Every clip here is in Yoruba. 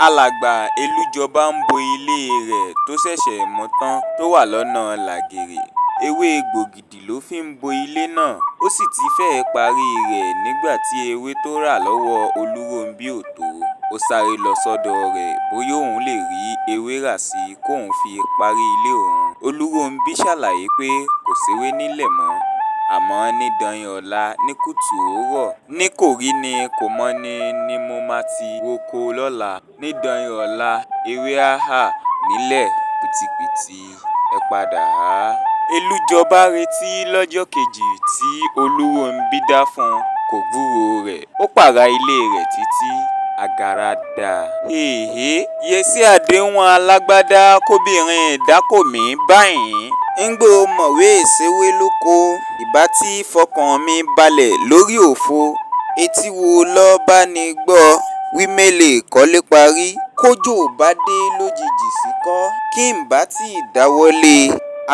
alàgbà elújọba ń bo ilé rẹ̀ tó ṣẹ̀ṣẹ̀ mọ́ tán tó wà lọ́nà làgèrè. Ewé gbògìdì ló fi ń bo ilé náà, ó sì ti fẹ́ẹ̀ parí rẹ̀ nígbà tí ewé tó rà lọ́wọ́ Olúrónbí ò tó. Ó sáré lọ sọ́dọ̀ rẹ̀ bóyá òun lè rí ewé rà sí i kóun fi parí ilé òun. Olúrónbí ṣàlàyé pé kò séwé nílẹ̀ mọ́, àmọ́ ní danyin ọ̀la ní kùtù òórọ̀, ní kò rí ni kò mọni ni mo máa ti roko lọ́la. Ní danyin ọ̀la ewé á hà nílẹ̀ pìtìpìtì, ẹ padà á. Elújọba retí lọ́jọ́ kejì tí Olúrónbí dá fún un, kò gbúròó rẹ̀. Ó pààrà ilé rẹ̀ títí àgàrà dà. Yẹsí àdéhùn alágbádá kóbìnrin ìdákòmí báyìí. Ńgbò mọ̀wé ìṣèwé lóko, ìbá tí fọkàn mi balẹ̀ lórí òfo. Etí wo ló bá ní gbọ́? Wímélè kọ́lé parí. Kójò bá dé lójijì síkọ́. Kí n bá tí dáwọ́lé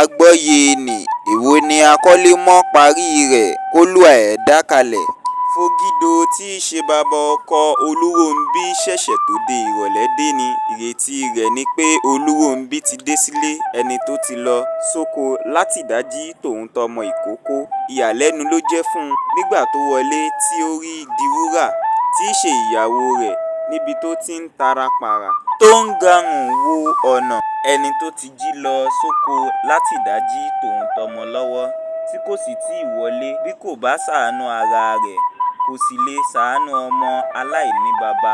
agbọ́yé nì, èwo ni akọ́lé mọ́ parí rẹ̀ kólúà ẹ̀ dá kalẹ̀. Fọ́gídò tí í ṣe bàbá ọkọ Olúrónbí ṣẹ̀ṣẹ̀ tó dé ìrọ̀lẹ́ dé ni. Ìrètí rẹ̀ ni pé Olúrónbí ti dé sílé, ẹni tó ti lọ sóko látìdájí tòun tọmọ ìkókó. Ìyàlẹ́nu ló jẹ́ fún un nígbà tó wọlé tí ó rí Diwúrà tí í ṣe ìyàwó rẹ̀ níbi tó ti ń tara pàrà tó ń garùn wo ọ̀nà. Ẹni tó ti jí lọ sóko látìdájí tòun tọmọ lọ́wọ́ tí kò sì tíì wọlé, bí kò bá ṣàánú ara rẹ̀ kò sì lè ṣàánú ọmọ aláìní baba.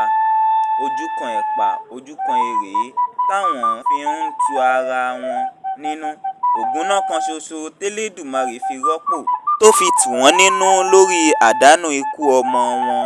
Ojú kan ẹ̀pà ojú kan erèé táwọn fi ń tu ara wọn nínú. Ògúnná kan ṣoṣo tẹ́lẹ̀dùmarè fi rọ́pò tó fi tù wọ́n nínú lórí àdánù ikú ọmọ wọn.